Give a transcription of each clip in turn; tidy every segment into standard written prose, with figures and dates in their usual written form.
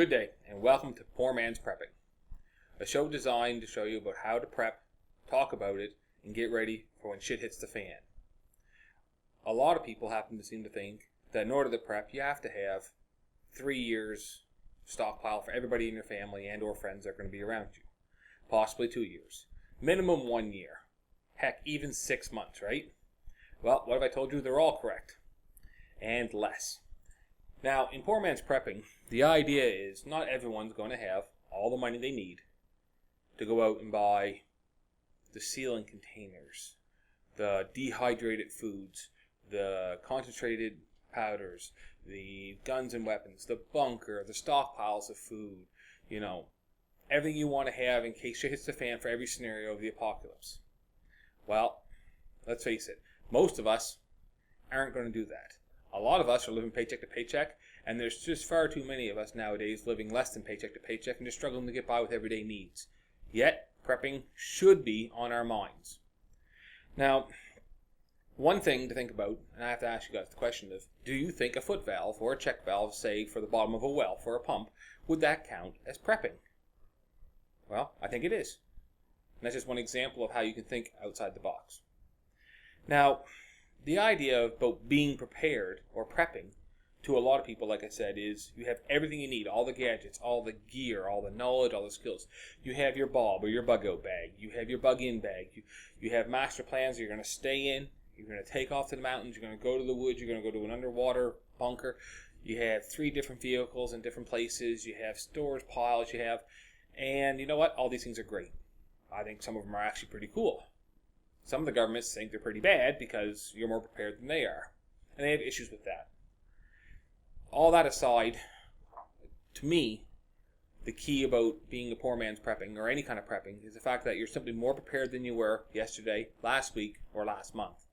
Good day, and welcome to Poor Man's Prepping, a show designed to show you about how to prep, talk about it, and get ready for when shit hits the fan. A lot of people happen to seem to think that in order to prep, you have to have 3 years stockpile for everybody in your family and or friends that are going to be around you. Possibly 2 years. Minimum 1 year. Heck, even 6 months, right? Well, what if I told you they're all correct? And less. Now, in Poor Man's Prepping, the idea is not everyone's going to have all the money they need to go out and buy the sealing containers, the dehydrated foods, the concentrated powders, the guns and weapons, the bunker, the stockpiles of food, everything you want to have in case shit hits the fan for every scenario of the apocalypse. Well, let's face it, most of us aren't going to do that. A lot of us are living paycheck to paycheck, and there's just far too many of us nowadays living less than paycheck to paycheck and just struggling to get by with everyday needs. Yet, prepping should be on our minds. Now, one thing to think about, and I have to ask you guys the question of, do you think a foot valve or a check valve, say for the bottom of a well for a pump, would that count as prepping? Well, I think it is. And that's just one example of how you can think outside the box. Now, the idea of both being prepared or prepping to a lot of people, like I said, is you have everything you need, all the gadgets, all the gear, all the knowledge, all the skills. You have your bob or your bug out bag. You have your bug in bag. You have master plans. You're going to stay in. You're going to take off to the mountains. You're going to go to the woods. You're going to go to an underwater bunker. You have 3 different vehicles in different places. You have storage piles. And you know what? All these things are great. I think some of them are actually pretty cool. Some of the governments think they're pretty bad because you're more prepared than they are. And they have issues with that. All that aside, to me, the key about being a poor man's prepping, or any kind of prepping, is the fact that you're simply more prepared than you were yesterday, last week, or last month,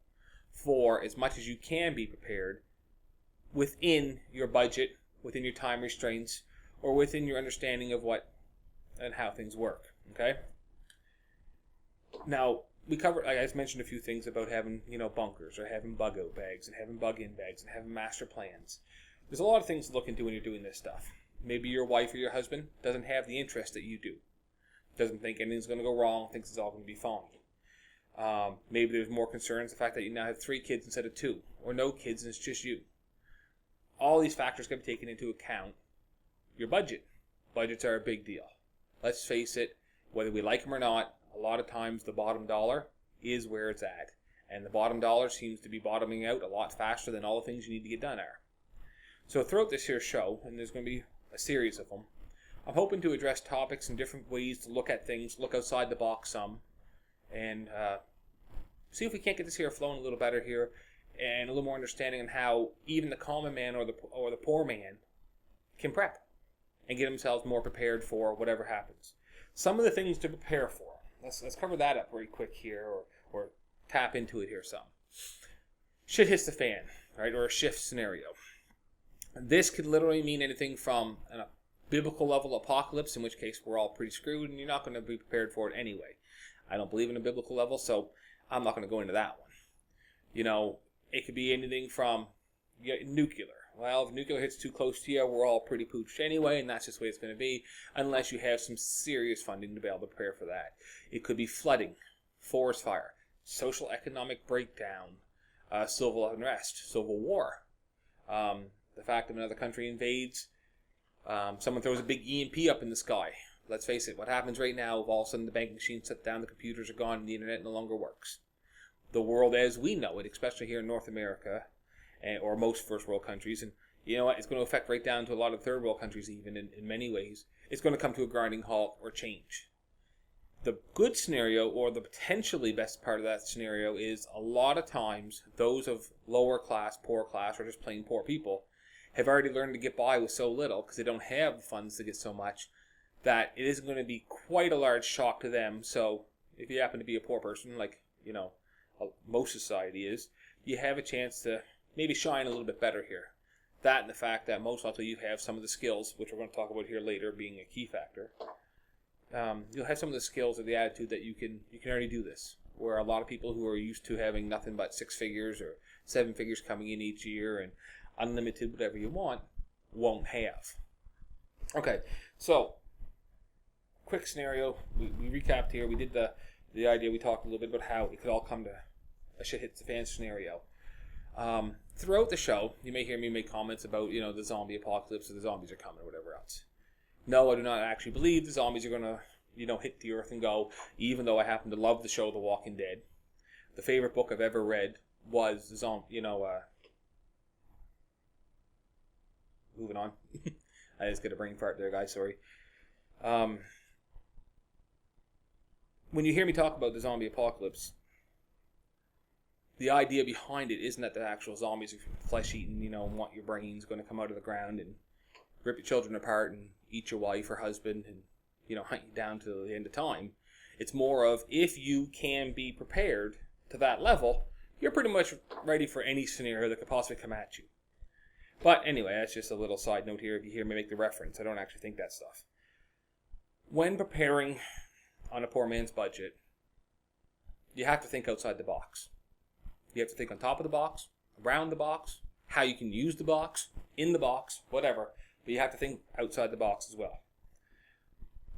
for as much as you can be prepared within your budget, within your time restraints, or within your understanding of what and how things work. Okay? Now, we covered, I mentioned a few things about having, bunkers, or having bug out bags, and having bug in bags, and having master plans. There's a lot of things to look into when you're doing this stuff. Maybe your wife or your husband doesn't have the interest that you do. Doesn't think anything's going to go wrong, thinks it's all going to be fine. Maybe there's more concerns, the fact that you now have 3 kids instead of 2, or no kids and it's just you. All these factors can be taken into account. Your budget. Budgets are a big deal. Let's face it, whether we like them or not, a lot of times the bottom dollar is where it's at. And the bottom dollar seems to be bottoming out a lot faster than all the things you need to get done are. So throughout this here show, and there's going to be a series of them, I'm hoping to address topics in different ways to look at things, look outside the box some, and see if we can't get this here flowing a little better here, and a little more understanding on how even the common man or the poor man can prep and get themselves more prepared for whatever happens. Some of the things to prepare for. Let's cover that up very quick here, or tap into it here some. Shit hits the fan, right, or a shift scenario. This could literally mean anything from a biblical level apocalypse, in which case we're all pretty screwed and you're not going to be prepared for it anyway. I don't believe in a biblical level, so I'm not going to go into that one. It could be anything from nuclear. Well, if nuclear hits too close to you, we're all pretty pooched anyway, and that's just the way it's going to be, unless you have some serious funding to be able to prepare for that. It could be flooding, forest fire, social economic breakdown, civil unrest, civil war. The fact that another country invades, someone throws a big EMP up in the sky. Let's face it, what happens right now, if all of a sudden the banking machine shuts down, the computers are gone, and the internet no longer works. The world as we know it, especially here in North America, or most first world countries, and you know what, it's going to affect right down to a lot of third world countries even in many ways, it's going to come to a grinding halt or change. The good scenario, or the potentially best part of that scenario, is a lot of times those of lower class, poor class, or just plain poor people have already learned to get by with so little because they don't have the funds to get so much, that it isn't going to be quite a large shock to them. So if you happen to be a poor person, like most society is, you have a chance to maybe shine a little bit better here. That and the fact that most likely you have some of the skills, which we're going to talk about here later being a key factor. You'll have some of the skills or the attitude that you can already do this. Where a lot of people who are used to having nothing but 6 figures or 7 figures coming in each year and unlimited whatever you want, won't have. Okay, so quick scenario. We recapped here. We did the idea. We talked a little bit about how it could all come to a shit hits the fan scenario. Throughout the show, you may hear me make comments about, the zombie apocalypse or the zombies are coming or whatever else. No, I do not actually believe the zombies are going to, hit the earth and go, even though I happen to love the show The Walking Dead. The favorite book I've ever read was the zombie, moving on. I just get a brain fart there, guys, sorry. When you hear me talk about the zombie apocalypse, the idea behind it isn't that the actual zombies are flesh-eating, and want your brains going to come out of the ground and rip your children apart and eat your wife or husband and, hunt you down to the end of time. It's more of, if you can be prepared to that level, you're pretty much ready for any scenario that could possibly come at you. But anyway, that's just a little side note here. If you hear me make the reference, I don't actually think that stuff. When preparing on a poor man's budget, you have to think outside the box. You have to think on top of the box, around the box, how you can use the box, in the box, whatever. But you have to think outside the box as well.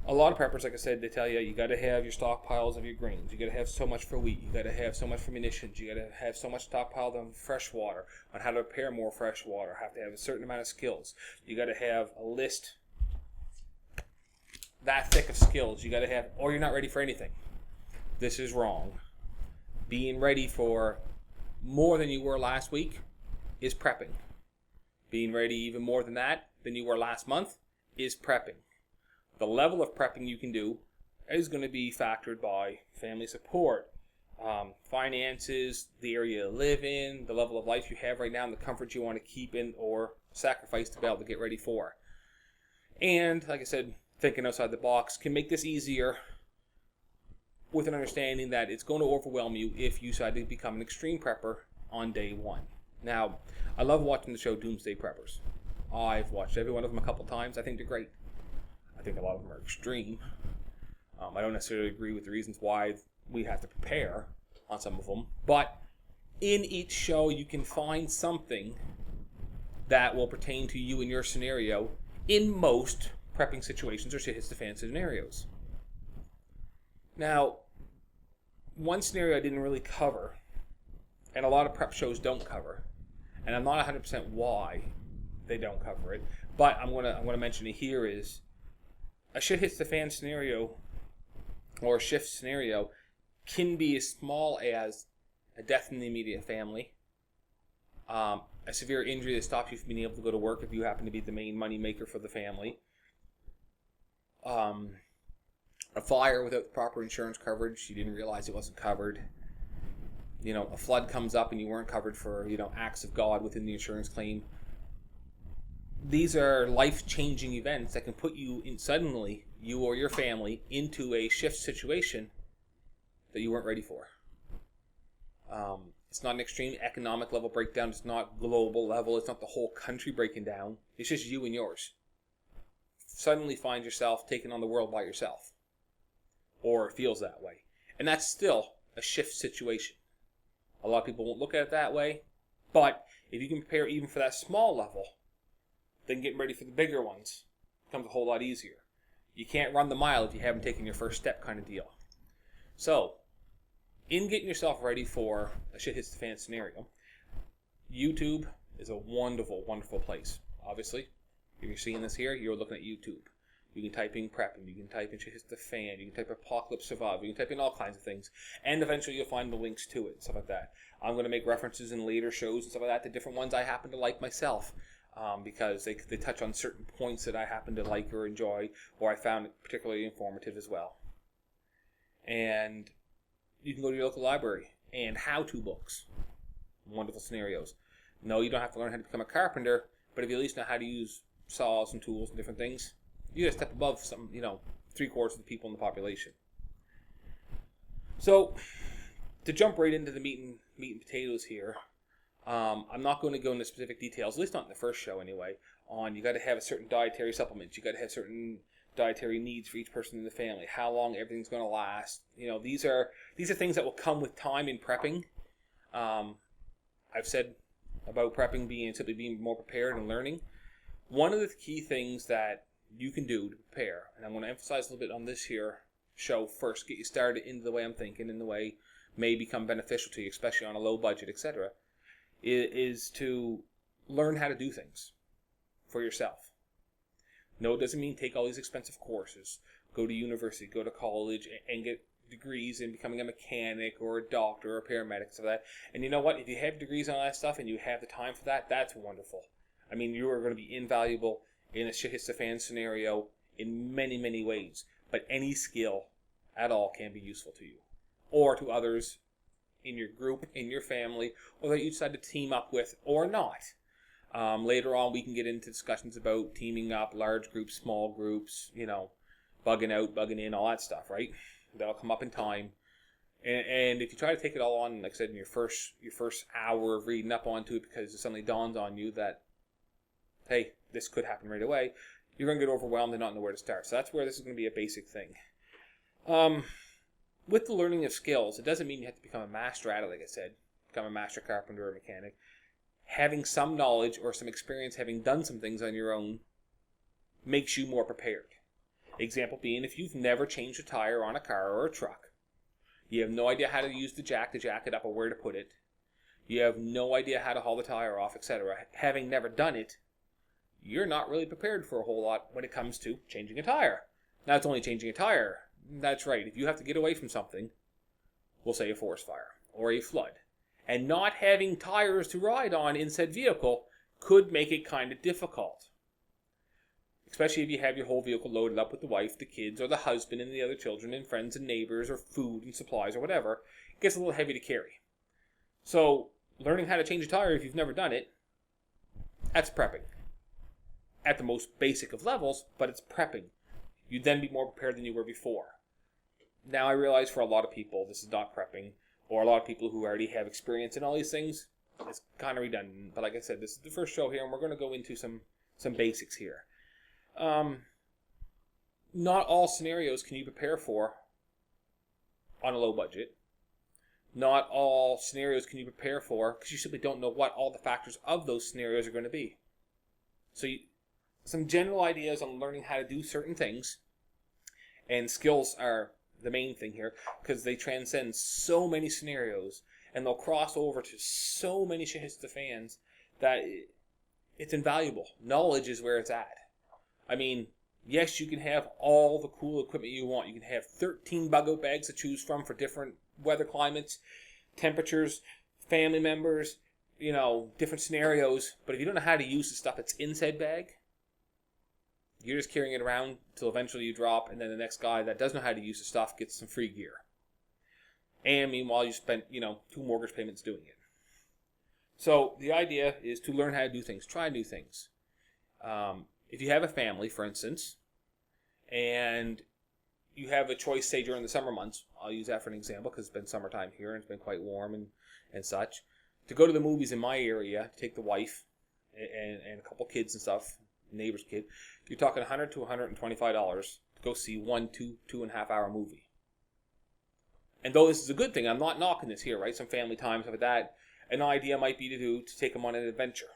A lot of preppers, like I said, they tell you, you got to have your stockpiles of your grains. You got to have so much for wheat. You got to have so much for munitions. You got to have so much stockpiled on fresh water, on how to prepare more fresh water. Have to have a certain amount of skills. You got to have a list that thick of skills. You got to have, or you're not ready for anything. This is wrong. Being ready for more than you were last week is prepping. Being ready even more than that than you were last month is prepping. The level of prepping you can do is going to be factored by family support, finances, the area you live in, the level of life you have right now, and the comfort you want to keep in or sacrifice to be able to get ready for. And, like I said, thinking outside the box can make this easier with an understanding that it's going to overwhelm you if you decide to become an extreme prepper on day one. Now, I love watching the show Doomsday Preppers. I've watched every one of them a couple times. I think they're great. I think a lot of them are extreme. I don't necessarily agree with the reasons why we have to prepare on some of them. But in each show, you can find something that will pertain to you and your scenario in most prepping situations or shit hits the fan scenarios. Now, one scenario I didn't really cover, and a lot of prep shows don't cover, and I'm not 100% why they don't cover it, but I'm gonna mention it here, is a shit hits the fan scenario or a shift scenario can be as small as a death in the immediate family, a severe injury that stops you from being able to go to work if you happen to be the main money maker for the family, a fire without the proper insurance coverage, you didn't realize it wasn't covered, a flood comes up and you weren't covered for, acts of God within the insurance claim. These are life-changing events that can put you in suddenly, you or your family, into a shift situation that you weren't ready for. It's not an extreme economic level breakdown. It's not global level. It's not the whole country breaking down. It's just you and yours. Suddenly find yourself taking on the world by yourself. Or it feels that way. And that's still a shift situation. A lot of people won't look at it that way. But if you can prepare even for that small level, then getting ready for the bigger ones becomes a whole lot easier. You can't run the mile if you haven't taken your first step kind of deal. So, in getting yourself ready for a shit hits the fan scenario, YouTube is a wonderful, wonderful place. Obviously, if you're seeing this here, you're looking at YouTube. You can type in prepping, you can type in shit hits the fan, you can type apocalypse survival, you can type in all kinds of things, and eventually you'll find the links to it, stuff like that. I'm going to make references in later shows and stuff like that to different ones I happen to like myself. Because they touch on certain points that I happen to like or enjoy, or I found it particularly informative as well. And you can go to your local library and how-to books. Wonderful scenarios. No, you don't have to learn how to become a carpenter, but if you at least know how to use saws and tools and different things, you get a step above some, 3/4 of the people in the population. So, to jump right into the meat and potatoes here, I'm not going to go into specific details, at least not in the first show anyway, on you got to have a certain dietary supplements, you got to have certain dietary needs for each person in the family, how long everything's going to last. These are things that will come with time in prepping. I've said about prepping simply being more prepared and learning. One of the key things that you can do to prepare, and I'm going to emphasize a little bit on this here show first, get you started into the way I'm thinking, in the way may become beneficial to you, especially on a low budget, etc., is to learn how to do things for yourself. No, it doesn't mean take all these expensive courses, go to university, go to college, and get degrees in becoming a mechanic or a doctor or a paramedic, stuff like that. And you know what? If you have degrees on all that stuff and you have the time for that, that's wonderful. I mean, you are going to be invaluable in a shit hits the fan scenario in many, many ways. But any skill at all can be useful to you or to others in your group, in your family, or that you decide to team up with or not. Later on, we can get into discussions about teaming up, large groups, small groups, bugging out, bugging in, all that stuff, right? That'll come up in time. And if you try to take it all on, like I said, in your first hour of reading up onto it because it suddenly dawns on you that, hey, this could happen right away, you're going to get overwhelmed and not know where to start. So that's where this is going to be a basic thing. With the learning of skills, it doesn't mean you have to become a master at it, like I said, become a master carpenter or mechanic. Having some knowledge or some experience, having done some things on your own, makes you more prepared. Example being, if you've never changed a tire on a car or a truck, you have no idea how to use the jack to jack it up or where to put it, you have no idea how to haul the tire off, etc. Having never done it, you're not really prepared for a whole lot when it comes to changing a tire. Now, it's only changing a tire. That's right. If you have to get away from something, we'll say a forest fire or a flood, and not having tires to ride on in said vehicle could make it kind of difficult. Especially if you have your whole vehicle loaded up with the wife, the kids, or the husband and the other children and friends and neighbors or food and supplies or whatever, it gets a little heavy to carry. So, learning how to change a tire if you've never done it, that's prepping. At the most basic of levels, but it's prepping. You'd then be more prepared than you were before. Now I realize for a lot of people this is not prepping, or a lot of people who already have experience in all these things, it's kind of redundant. But like I said, this is the first show here, and we're going to go into some basics here. Not all scenarios can you prepare for on a low budget. Not all scenarios can you prepare for because you simply don't know what all the factors of those scenarios are going to be. So some general ideas on learning how to do certain things, and skills are the main thing here because they transcend so many scenarios and they'll cross over to so many shit hits the fans that it's invaluable. Knowledge is where it's at. I mean, yes, you can have all the cool equipment you want. You can have 13 bug-out bags to choose from for different weather climates, temperatures, family members, different scenarios. But if you don't know how to use the stuff that's in said bag, you're just carrying it around until eventually you drop, and then the next guy that does know how to use the stuff gets some free gear. And meanwhile, you spent, 2 mortgage payments doing it. So the idea is to learn how to do things. Try new things. If you have a family, for instance, and you have a choice, say, during the summer months, I'll use that for an example because it's been summertime here and it's been quite warm and such, to go to the movies in my area, take the wife and a couple kids and stuff, neighbor's kid, you're talking $100 to $125 to go see 2.5 hour movie. And though this is a good thing, I'm not knocking this here, right? Some family time, stuff like that. An idea might be to take them on an adventure.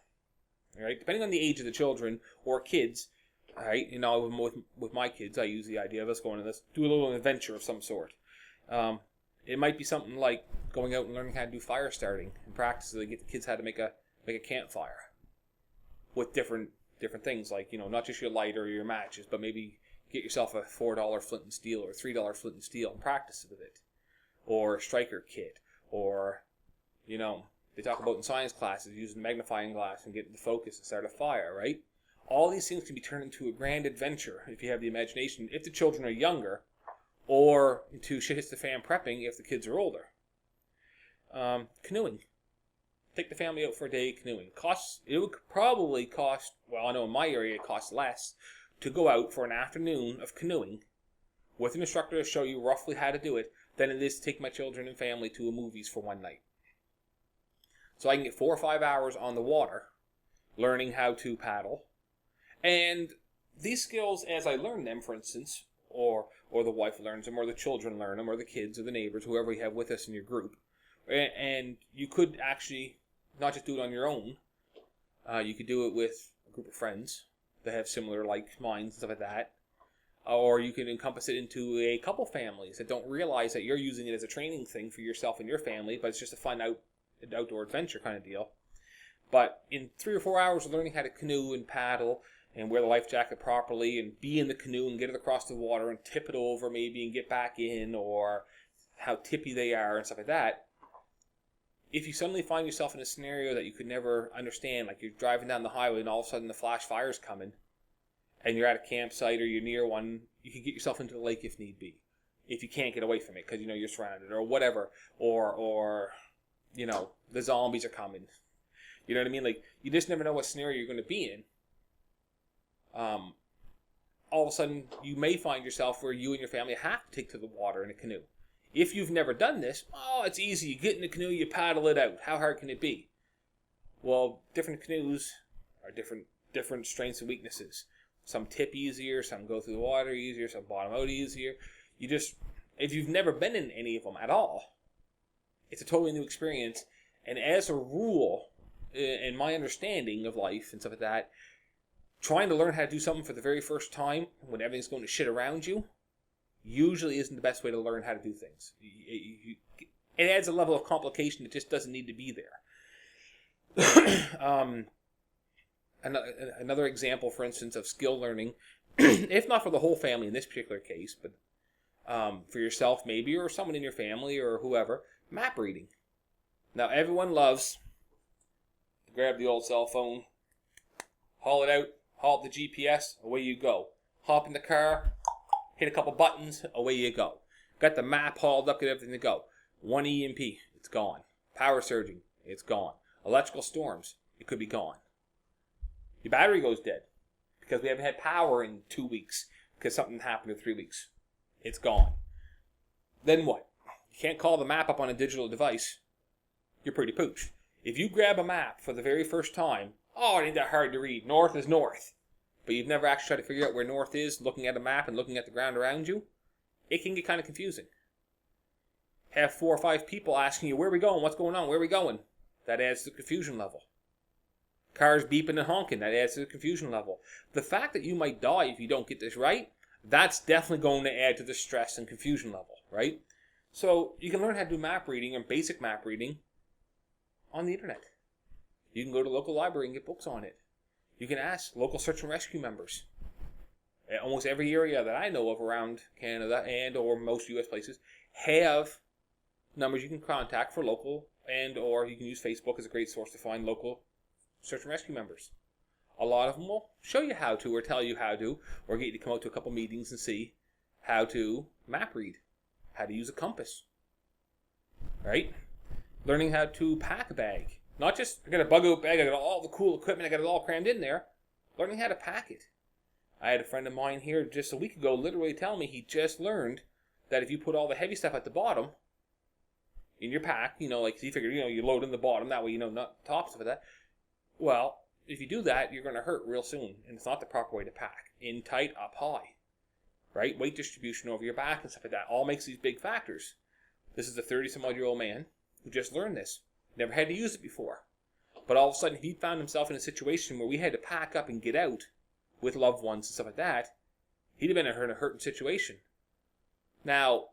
Right? Depending on the age of the children or kids, right? With my kids, I use the idea of us going to do a little adventure of some sort. It might be something like going out and learning how to do fire starting and practice so they get the kids how to make a campfire with different things like, not just your lighter or your matches, but maybe get yourself a $4 flint and steel or $3 flint and steel and practice with it. Or a striker kit, or, they talk about in science classes using a magnifying glass and getting the focus and start a fire, right? All these things can be turned into a grand adventure if you have the imagination, if the children are younger, or into shit hits the fan prepping if the kids are older. Canoeing. Take the family out for a day canoeing. It would probably cost, well, I know in my area it costs less to go out for an afternoon of canoeing with an instructor to show you roughly how to do it than it is to take my children and family to a movies for one night. So I can get 4 or 5 hours on the water learning how to paddle. And these skills, as I learn them, for instance, or the wife learns them, or the children learn them, or the kids, or the neighbors, whoever you have with us in your group. And you could actually not just do it on your own. You could do it with a group of friends that have similar like minds and stuff like that. Or you can encompass it into a couple families that don't realize that you're using it as a training thing for yourself and your family, but it's just a fun outdoor adventure kind of deal. But in 3 or 4 hours of learning how to canoe and paddle and wear the life jacket properly and be in the canoe and get it across the water and tip it over maybe and get back in, or how tippy they are and stuff like that, if you suddenly find yourself in a scenario that you could never understand, like you're driving down the highway and all of a sudden the flash fire's coming, and you're at a campsite or you're near one, you can get yourself into the lake if need be. If you can't get away from it because you're surrounded or whatever, or the zombies are coming. You know what I mean? Like, you just never know what scenario you're going to be in. All of a sudden, you may find yourself where you and your family have to take to the water in a canoe. If you've never done this, it's easy. You get in the canoe, you paddle it out. How hard can it be? Well, different canoes are different strengths and weaknesses. Some tip easier, some go through the water easier, some bottom out easier. If you've never been in any of them at all, it's a totally new experience. And as a rule, in my understanding of life and stuff like that, trying to learn how to do something for the very first time when everything's going to shit around you usually isn't the best way to learn how to do things. It adds a level of complication that just doesn't need to be there. Another example, for instance, of skill learning, if not for the whole family in this particular case, but for yourself maybe, or someone in your family or whoever, map reading. Now, everyone loves to grab the old cell phone, haul it out, halt the GPS, away you go. Hop in the car, hit a couple buttons, away you go. Got the map hauled up, get everything to go. 1 EMP, it's gone. Power surging, it's gone. Electrical storms, it could be gone. Your battery goes dead because we haven't had power in 2 weeks because something happened in 3 weeks. It's gone. Then what? You can't call the map up on a digital device. You're pretty pooched. If you grab a map for the very first time, it ain't that hard to read. North is north. But you've never actually tried to figure out where north is, looking at a map and looking at the ground around you, it can get kind of confusing. Have 4 or 5 people asking you, where are we going? What's going on? Where are we going? That adds to the confusion level. Cars beeping and honking, that adds to the confusion level. The fact that you might die if you don't get this right, that's definitely going to add to the stress and confusion level, right? So you can learn how to do map reading and basic map reading on the internet. You can go to the local library and get books on it. You can ask local search and rescue members. Almost every area that I know of around Canada and or most U.S. places have numbers you can contact for local, and or you can use Facebook as a great source to find local search and rescue members. A lot of them will show you how to, or tell you how to, or get you to come out to a couple meetings and see how to map read, how to use a compass, right? Learning how to pack a bag. Not just, I got a bug-out bag, I got all the cool equipment, I got it all crammed in there. Learning how to pack it. I had a friend of mine here just a week ago literally tell me he just learned that if you put all the heavy stuff at the bottom in your pack, like he figured, you load in the bottom, that way, not top stuff of that. Well, if you do that, you're going to hurt real soon, and it's not the proper way to pack. In tight, up high, right? Weight distribution over your back and stuff like that all makes these big factors. This is a 30-some-odd-year-old man who just learned this. Never had to use it before. But all of a sudden, he found himself in a situation where we had to pack up and get out with loved ones and stuff like that. He'd have been in a hurting situation. Now,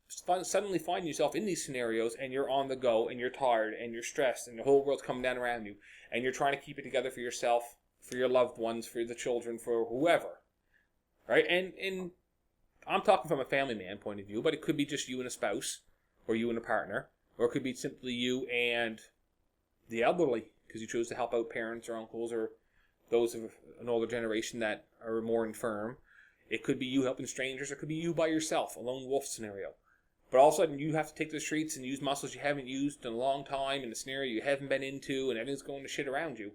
suddenly find yourself in these scenarios, and you're on the go, and you're tired, and you're stressed, and the whole world's coming down around you, and you're trying to keep it together for yourself, for your loved ones, for the children, for whoever, right? And I'm talking from a family man point of view, but it could be just you and a spouse, or you and a partner, or it could be simply you and the elderly, because you chose to help out parents or uncles or those of an older generation that are more infirm. It could be you helping strangers, or it could be you by yourself, a lone wolf scenario. But all of a sudden, you have to take to the streets and use muscles you haven't used in a long time in a scenario you haven't been into, and everything's going to shit around you.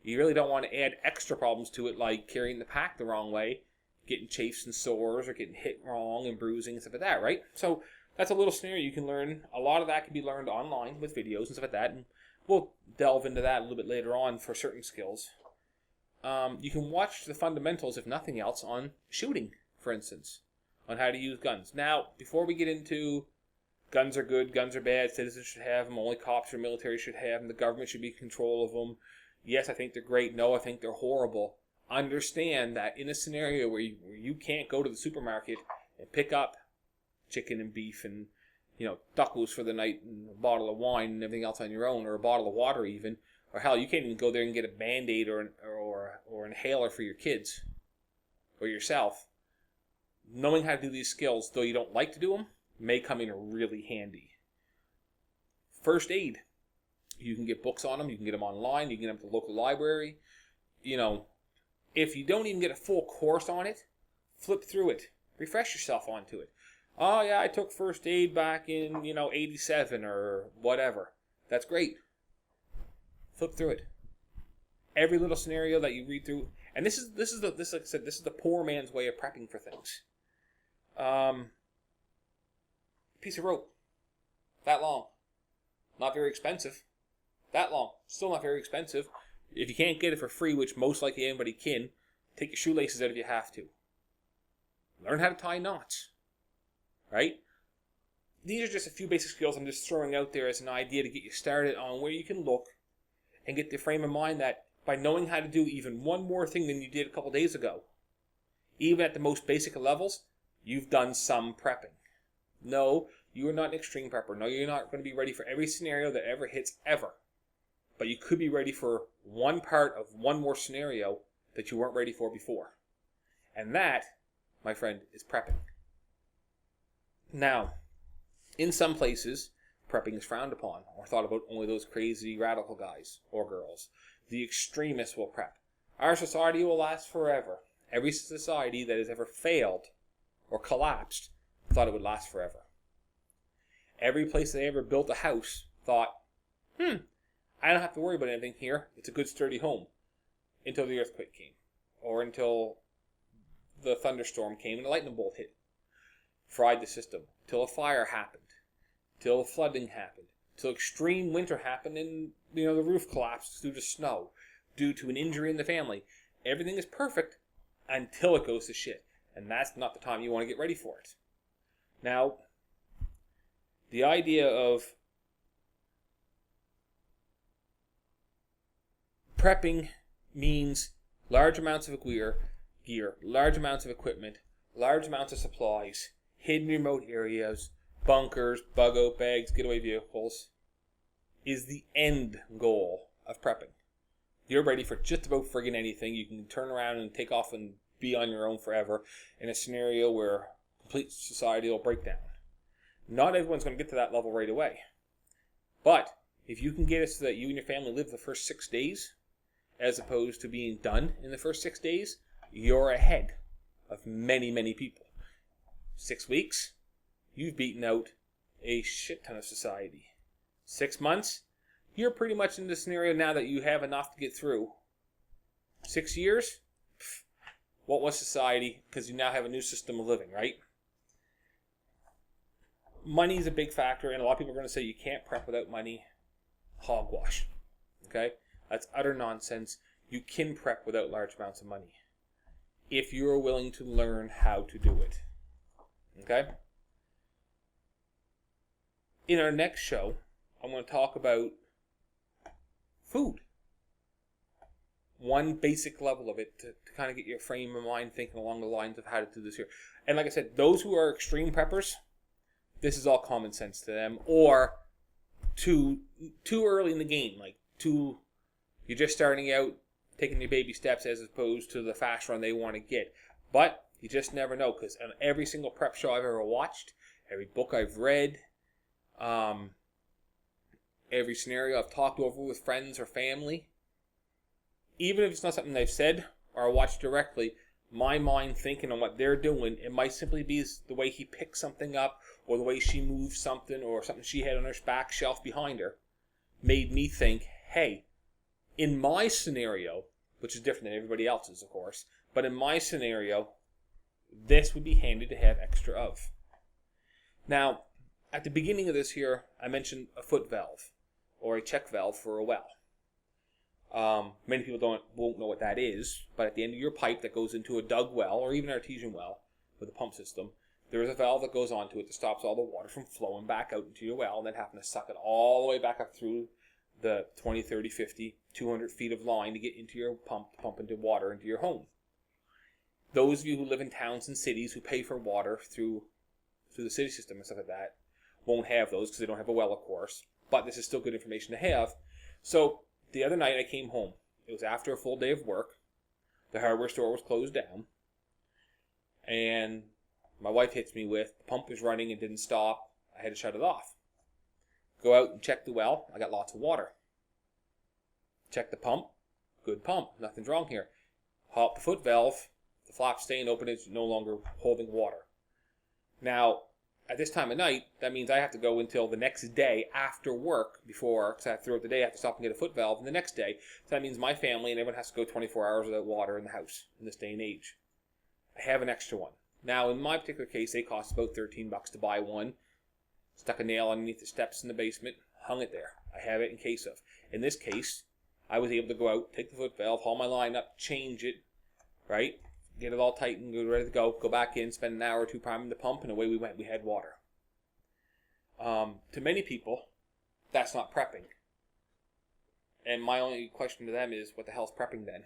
You really don't want to add extra problems to it, like carrying the pack the wrong way, getting chafes and sores, or getting hit wrong and bruising and stuff like that, right? So that's a little scenario you can learn. A lot of that can be learned online with videos and stuff like that, and we'll delve into that a little bit later on for certain skills. You can watch the fundamentals, if nothing else, on shooting, for instance, on how to use guns. Now, before we get into guns are good, guns are bad, citizens should have them, only cops or military should have them, the government should be in control of them. Yes, I think they're great. No, I think they're horrible. understand that in a scenario where you can't go to the supermarket and pick up chicken and beef and, tacos for the night and a bottle of wine and everything else on your own, or a bottle of water even, or hell, you can't even go there and get a Band-Aid or an inhaler for your kids or yourself. Knowing how to do these skills, though you don't like to do them, may come in really handy. First aid. You can get books on them. You can get them online. You can get them at the local library. If you don't even get a full course on it, flip through it. Refresh yourself onto it. Oh, yeah, I took first aid back in, 87 or whatever. That's great. Flip through it. Every little scenario that you read through, and this is like I said, this is the poor man's way of prepping for things. Piece of rope, that long, not very expensive. That long, still not very expensive. If you can't get it for free, which most likely anybody can, take your shoelaces out if you have to. Learn how to tie knots. Right? These are just a few basic skills I'm just throwing out there as an idea to get you started on where you can look and get the frame of mind that by knowing how to do even one more thing than you did a couple days ago, even at the most basic of levels, you've done some prepping. No, you are not an extreme prepper. No, you're not going to be ready for every scenario that ever hits ever. But you could be ready for one part of one more scenario that you weren't ready for before. And that, my friend, is prepping. Now, in some places, prepping is frowned upon or thought about only those crazy radical guys or girls. The extremists will prep. Our society will last forever. Every society that has ever failed or collapsed thought it would last forever. Every place they ever built a house thought, I don't have to worry about anything here. It's a good sturdy home. Until the earthquake came. Or until the thunderstorm came and the lightning bolt hit. Fried the system. Till a fire happened. Till flooding happened. Till extreme winter happened and the roof collapsed due to snow. Due to an injury in the family. Everything is perfect until it goes to shit. And that's not the time you want to get ready for it. Now, the idea of prepping means large amounts of gear, large amounts of equipment, large amounts of supplies, hidden remote areas, bunkers, bug-out bags, getaway vehicles, is the end goal of prepping. You're ready for just about friggin' anything. You can turn around and take off and be on your own forever in a scenario where complete society will break down. Not everyone's going to get to that level right away. But if you can get it so that you and your family live the first 6 days, as opposed to being done in the first 6 days, you're ahead of many, many people. 6 weeks, you've beaten out a shit ton of society. 6 months, you're pretty much in the scenario now that you have enough to get through. 6 years, what was society? Because you now have a new system of living, right? Money is a big factor, and a lot of people are going to say you can't prep without money. Hogwash. Okay? That's utter nonsense. You can prep without large amounts of money if you're willing to learn how to do it. Okay? In our next show, I'm going to talk about food. One basic level of it to kind of get your frame of mind thinking along the lines of how to do this here. And like I said, those who are extreme preppers, this is all common sense to them, or too early in the game, you're just starting out, taking your baby steps as opposed to the fast run they want to get. But you just never know, because on every single prep show I've ever watched, every book I've read, every scenario I've talked over with friends or family, even if it's not something they've said or watched directly, my mind thinking on what they're doing, it might simply be the way he picked something up, or the way she moved something, or something she had on her back shelf behind her, made me think, hey, in my scenario, which is different than everybody else's, of course, but in my scenario, this would be handy to have extra of. Now, at the beginning of this here, I mentioned a foot valve, or a check valve for a well. Many people won't know what that is, but at the end of your pipe that goes into a dug well, or even an artesian well with a pump system, there is a valve that goes onto it that stops all the water from flowing back out into your well and then having to suck it all the way back up through the 20, 30, 50, 200 feet of line to get into your pump to pump into water into your home. Those of you who live in towns and cities who pay for water through the city system and stuff like that won't have those because they don't have a well, of course. But this is still good information to have. So the other night I came home. It was after a full day of work. The hardware store was closed down. And my wife hits me with, the pump was running and didn't stop. I had to shut it off. Go out and check the well. I got lots of water. Check the pump. Good pump. Nothing's wrong here. Hop the foot valve. The flap's staying open. It's no longer holding water. Now, at this time of night, that means I have to go until the next day after work before, because throughout the day I have to stop and get a foot valve, and the next day. So that means my family and everyone has to go 24 hours without water in the house in this day and age. I have an extra one. Now, in my particular case, they cost about $13 to buy one. Stuck a nail underneath the steps in the basement, hung it there. I have it in case of. In this case, I was able to go out, take the foot valve, haul my line up, change it, right? Get it all tightened, ready to go back in, spend an hour or two priming the pump, and away we went. We had water. To many people, that's not prepping. And my only question to them is, what the hell's prepping then?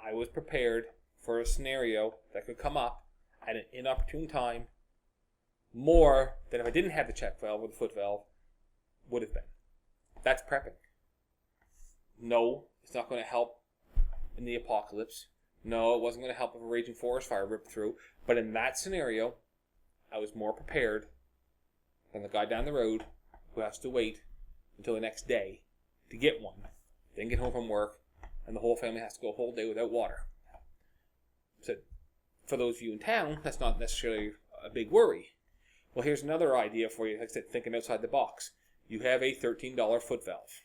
I was prepared for a scenario that could come up at an inopportune time more than if I didn't have the check valve or the foot valve would have been. That's prepping. No, it's not going to help in the apocalypse. No, it wasn't going to help if a raging forest fire ripped through. But in that scenario, I was more prepared than the guy down the road who has to wait until the next day to get one. Then get home from work, and the whole family has to go a whole day without water. So, for those of you in town, that's not necessarily a big worry. Well, here's another idea for you, like I said, thinking outside the box. You have a $13 foot valve.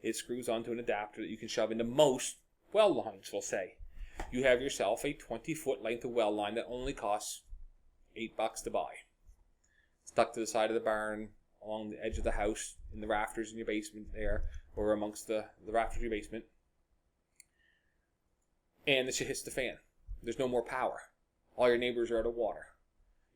It screws onto an adapter that you can shove into most well lines, we'll say. You have yourself a 20-foot length of well line that only costs $8 to buy. Stuck to the side of the barn, along the edge of the house, in the rafters in your basement there, or amongst the rafters of your basement. And the shit hits the fan. There's no more power. All your neighbors are out of water.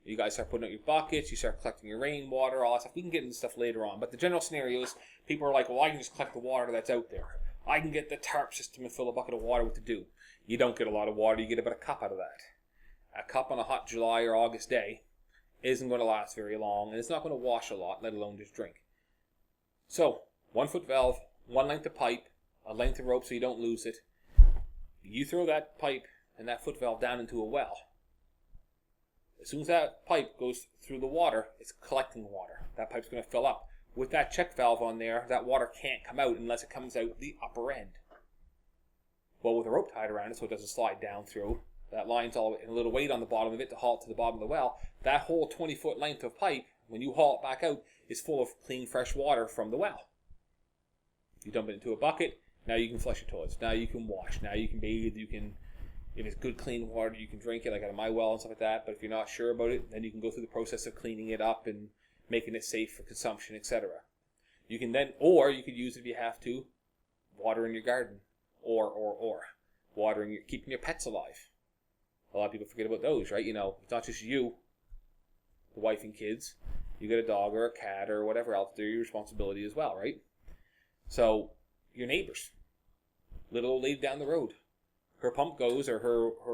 You guys start putting out your buckets, you start collecting your rainwater, all that stuff. We can get into stuff later on. But the general scenario is, people are like, well, I can just collect the water that's out there. I can get the tarp system and fill a bucket of water with to do. You don't get a lot of water, you get about a cup out of that. A cup on a hot July or August day isn't going to last very long, and it's not going to wash a lot, let alone just drink. So, 1 foot valve, 1 length of pipe, a length of rope so you don't lose it. You throw that pipe and that foot valve down into a well. As soon as that pipe goes through the water, it's collecting water. That pipe's going to fill up. With that check valve on there, that water can't come out unless it comes out the upper end. Well, with a rope tied around it so it doesn't slide down through, that line's all and a little weight on the bottom of it to haul it to the bottom of the well. That whole 20-foot length of pipe, when you haul it back out, is full of clean, fresh water from the well. You dump it into a bucket, now you can flush your toilets, now you can wash, now you can bathe, you can, if it's good clean water, you can drink it like out of my well and stuff like that. But if you're not sure about it, then you can go through the process of cleaning it up and making it safe for consumption, etc. You can then, or you could use it if you have to, water in your garden, or watering, keeping your pets alive. A lot of people forget about those, right? You know, it's not just you, the wife and kids. You get a dog or a cat or whatever else. They're your responsibility as well, right? So, your neighbors. Little old lady down the road. Her pump goes, or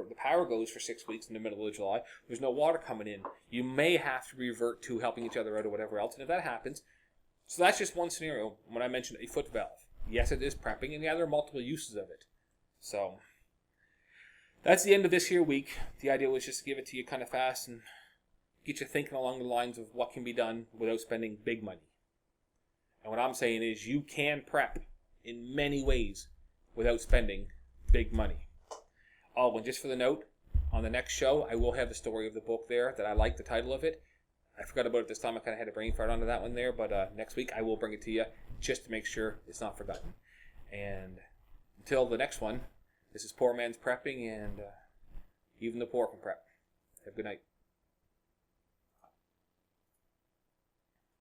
the power goes for 6 weeks in the middle of July. There's no water coming in. You may have to revert to helping each other out or whatever else. And if that happens, so that's just one scenario. When I mentioned a foot valve. Yes, it is prepping, and yeah, there are multiple uses of it. So, that's the end of this here week. The idea was just to give it to you kind of fast and get you thinking along the lines of what can be done without spending big money. And what I'm saying is you can prep in many ways without spending big money. Oh, and just for the note, on the next show, I will have the story of the book there that I like the title of it. I forgot about it this time. I kind of had a brain fart onto that one there, but next week I will bring it to you just to make sure it's not forgotten. And until the next one, this is Poor Man's Prepping, and even the poor can prep. Have a good night.